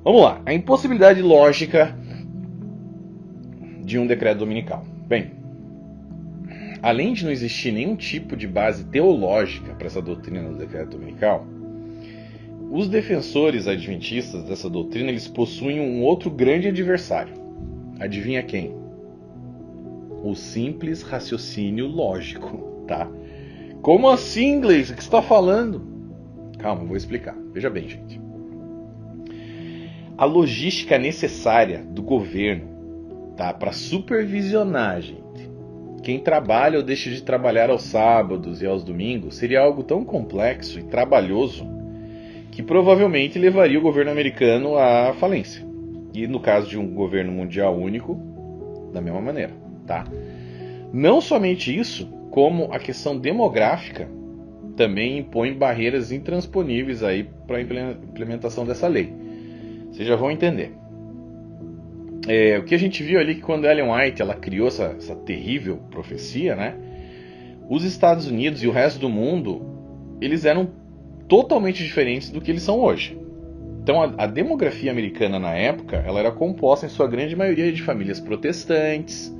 Vamos lá, a impossibilidade lógica de um decreto dominical. Bem, além de não existir nenhum tipo de base teológica para essa doutrina do decreto dominical, os defensores adventistas dessa doutrina, eles possuem um outro grande adversário. Adivinha quem? O simples raciocínio lógico, tá? Como assim, inglês? O que você está falando? Calma, eu vou explicar. Veja bem, gente. A logística necessária do governo, tá, para supervisionar, gente, quem trabalha ou deixa de trabalhar aos sábados e aos domingos, seria algo tão complexo e trabalhoso que provavelmente levaria o governo americano à falência. E no caso de um governo mundial único, da mesma maneira, tá? Não somente isso, como a questão demográfica também impõe barreiras intransponíveis aí para a implementação dessa lei. Vocês já vão entender. O que a gente viu ali que quando Ellen White ela criou essa terrível profecia, né? Os Estados Unidos e o resto do mundo, eles eram totalmente diferentes do que eles são hoje. Então a demografia americana na época, ela era composta em sua grande maioria de famílias protestantes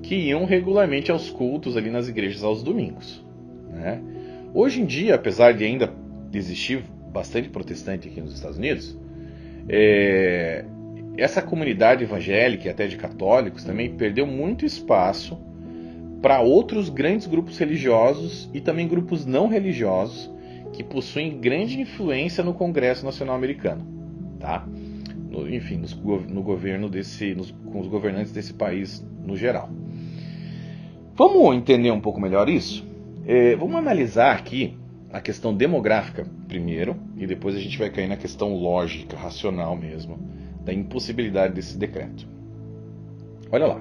que iam regularmente aos cultos ali nas igrejas aos domingos, né? Hoje em dia, apesar de ainda existir bastante protestante aqui nos Estados Unidos, essa comunidade evangélica e até de católicos também perdeu muito espaço para outros grandes grupos religiosos e também grupos não religiosos que possuem grande influência no Congresso Nacional Americano, tá? Enfim, no governo com os governantes desse país no geral. Vamos entender um pouco melhor isso? Vamos analisar aqui a questão demográfica primeiro, e depois a gente vai cair na questão lógica, racional mesmo, da impossibilidade desse decreto. Olha lá.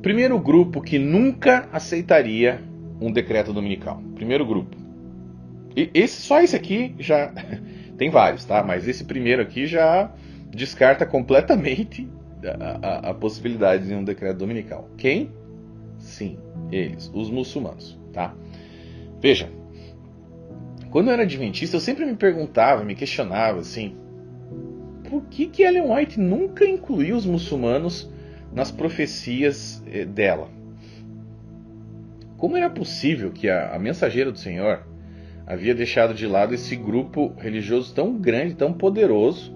Primeiro grupo que nunca aceitaria um decreto dominical. Primeiro grupo. Só esse aqui já... Tem vários, tá? Mas esse primeiro aqui já descarta completamente a possibilidade de um decreto dominical. Quem? Sim, eles, os muçulmanos, tá? Veja, quando eu era adventista, eu sempre me perguntava, me questionava, assim, por que Ellen White nunca incluiu os muçulmanos nas profecias dela? Como era possível que a mensageira do Senhor havia deixado de lado esse grupo religioso tão grande, tão poderoso,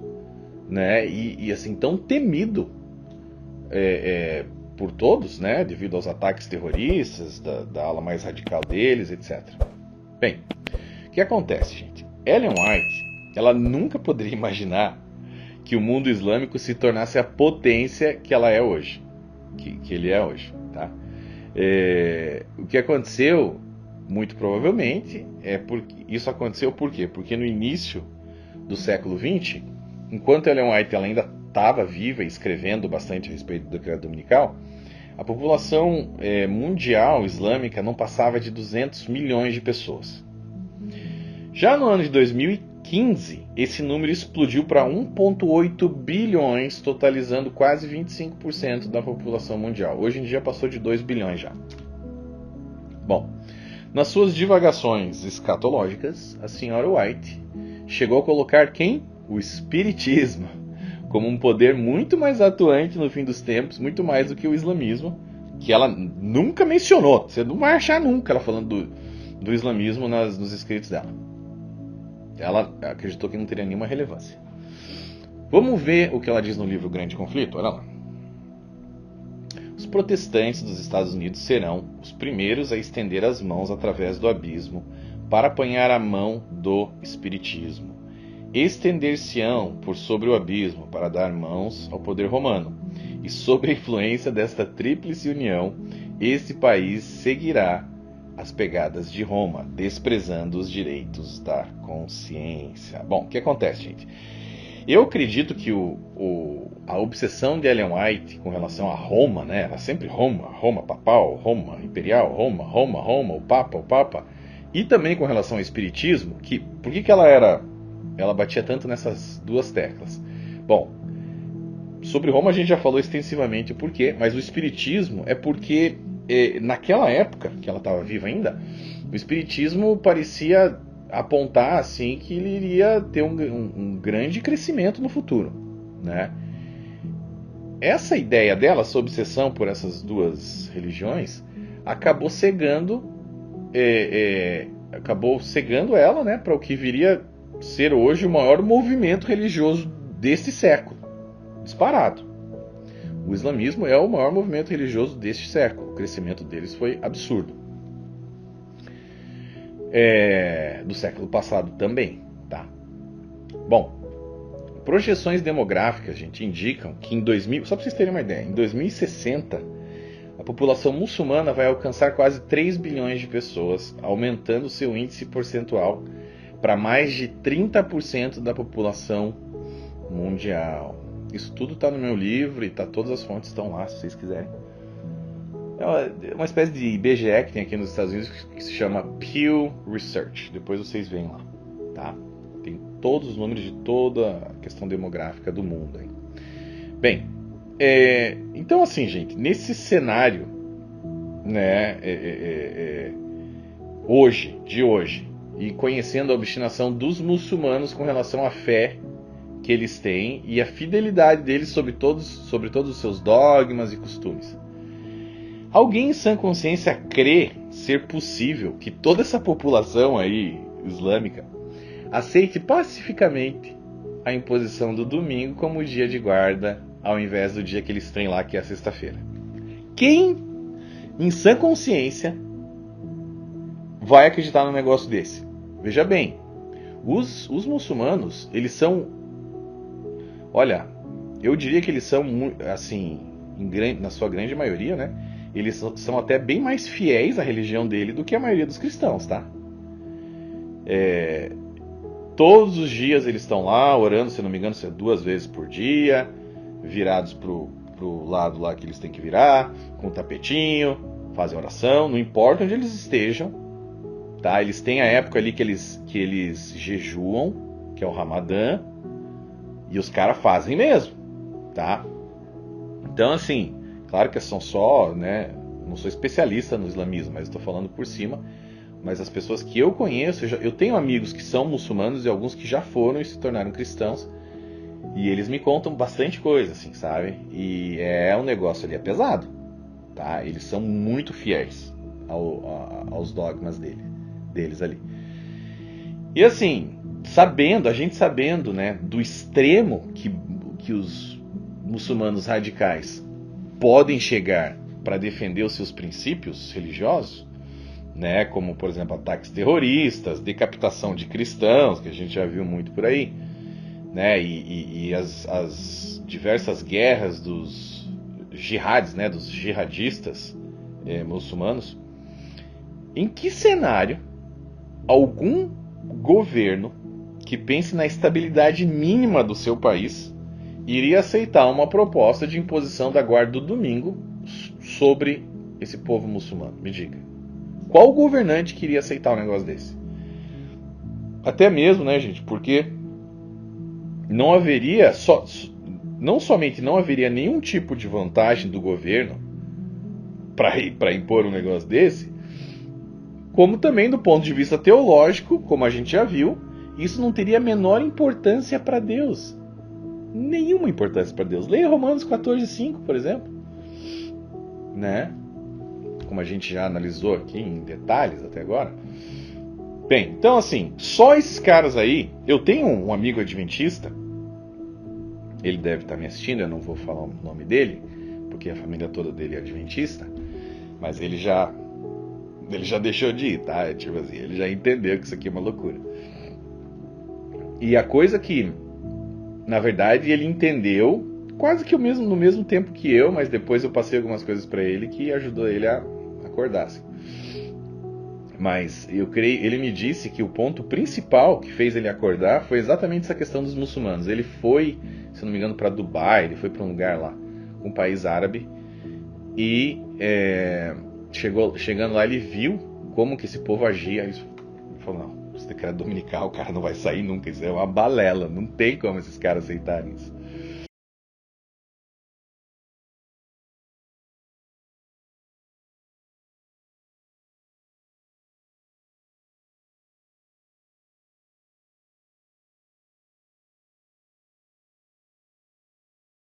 né, e assim, tão temido por todos, né, devido aos ataques terroristas, da ala mais radical deles, etc. Bem, o que acontece, gente? Ellen White, ela nunca poderia imaginar que o mundo islâmico se tornasse a potência que ela é hoje, que ele é hoje, tá? O que aconteceu, muito provavelmente, isso aconteceu por quê? Porque no início do século XX, enquanto Ellen White ela ainda estava viva e escrevendo bastante a respeito do decreto dominical, a população mundial islâmica não passava de 200 milhões de pessoas. Já no ano de 2015, esse número explodiu para 1,8 bilhões, totalizando quase 25% da população mundial. Hoje em dia passou de 2 bilhões já. Bom, nas suas divagações escatológicas, a senhora White chegou a colocar quem? O espiritismo, como um poder muito mais atuante no fim dos tempos, muito mais do que o islamismo, que ela nunca mencionou. Você não vai achar nunca ela falando do islamismo nos escritos dela. Ela acreditou que não teria nenhuma relevância. Vamos ver o que ela diz no livro Grande Conflito? Olha lá. Os protestantes dos Estados Unidos serão os primeiros a estender as mãos através do abismo para apanhar a mão do espiritismo. Estender-se-ão por sobre o abismo para dar mãos ao poder romano. E sob a influência desta tríplice união, este país seguirá as pegadas de Roma, desprezando os direitos da consciência. Bom, o que acontece, gente? Eu acredito que a obsessão de Ellen White com relação a Roma, né? Era sempre Roma, Roma papal, Roma imperial, Roma, o Papa, e também com relação ao espiritismo, por que ela batia tanto nessas duas teclas? Bom, sobre Roma a gente já falou extensivamente o porquê, mas o espiritismo é porque naquela época, que ela estava viva ainda, o espiritismo parecia apontar assim que ele iria ter um grande crescimento no futuro, né? Essa ideia dela, essa obsessão por essas duas religiões, acabou cegando ela, né, para o que viria ser hoje o maior movimento religioso deste século, disparado. O islamismo é o maior movimento religioso deste século. O crescimento deles foi absurdo. Do século passado também, tá? Bom, projeções demográficas, gente, indicam que em 2000, só para vocês terem uma ideia, em 2060 a população muçulmana vai alcançar quase 3 bilhões de pessoas, aumentando seu índice percentual para mais de 30% da população mundial. Isso tudo está no meu livro e todas as fontes estão lá, se vocês quiserem. É uma espécie de IBGE que tem aqui nos Estados Unidos que se chama Pew Research. Depois vocês veem lá, tá? Tem todos os números de toda a questão demográfica do mundo aí. Bem, então assim, gente, nesse cenário, né, de hoje, e conhecendo a obstinação dos muçulmanos com relação à fé que eles têm e a fidelidade deles sobre todos os seus dogmas e costumes, alguém em sã consciência crê ser possível que toda essa população aí islâmica aceite pacificamente a imposição do domingo como dia de guarda ao invés do dia que eles têm lá, que é a sexta-feira? Quem, em sã consciência, vai acreditar num negócio desse? Veja bem, os muçulmanos, eles são, olha, eu diria que eles são, assim, na sua grande maioria, né? Eles são até bem mais fiéis à religião dele do que a maioria dos cristãos, tá? Todos os dias eles estão lá orando, se não me engano, 2 vezes por dia, virados pro lado lá que eles têm que virar, com o tapetinho, fazem oração, não importa onde eles estejam, tá? Eles têm a época ali que eles jejuam, que é o Ramadã, e os caras fazem mesmo, tá? Então, assim, claro que são só, né? Não sou especialista no islamismo, mas estou falando por cima. Mas as pessoas que eu conheço, eu tenho amigos que são muçulmanos e alguns que já foram e se tornaram cristãos. E eles me contam bastante coisa, assim, sabe? E um negócio ali, é pesado, tá? Eles são muito fiéis aos dogmas deles ali. E assim, a gente sabendo, né, do extremo que os muçulmanos radicais podem chegar para defender os seus princípios religiosos, né, como, por exemplo, ataques terroristas, decapitação de cristãos, que a gente já viu muito por aí, né, e as diversas guerras dos jihads, né, dos jihadistas muçulmanos. Em que cenário algum governo que pense na estabilidade mínima do seu país iria aceitar uma proposta de imposição da guarda do domingo sobre esse povo muçulmano? Me diga. Qual governante queria aceitar um negócio desse? Até mesmo, né, gente, porque não haveria, não somente não haveria nenhum tipo de vantagem do governo para impor um negócio desse, como também do ponto de vista teológico, como a gente já viu, isso não teria a menor importância para Deus. Nenhuma importância para Deus. Leia Romanos 14:5, por exemplo. Né? Como a gente já analisou aqui em detalhes até agora. Bem, então assim, só esses caras aí. Eu tenho um amigo adventista. Ele deve estar me assistindo, eu não vou falar o nome dele, porque a família toda dele é adventista. Mas ele já deixou de ir, tá? Tipo assim, ele já entendeu que isso aqui é uma loucura. E a coisa que, na verdade, ele entendeu quase que no mesmo tempo que eu, mas depois eu passei algumas coisas para ele que ajudou ele a acordar. Assim. Mas ele me disse que o ponto principal que fez ele acordar foi exatamente essa questão dos muçulmanos. Ele foi, se não me engano, para Dubai, ele foi para um lugar lá, um país árabe, e chegando lá ele viu como que esse povo agia. Ele falou, não, esse decreto dominical, o cara não vai sair nunca, isso é uma balela, não tem como esses caras aceitarem isso.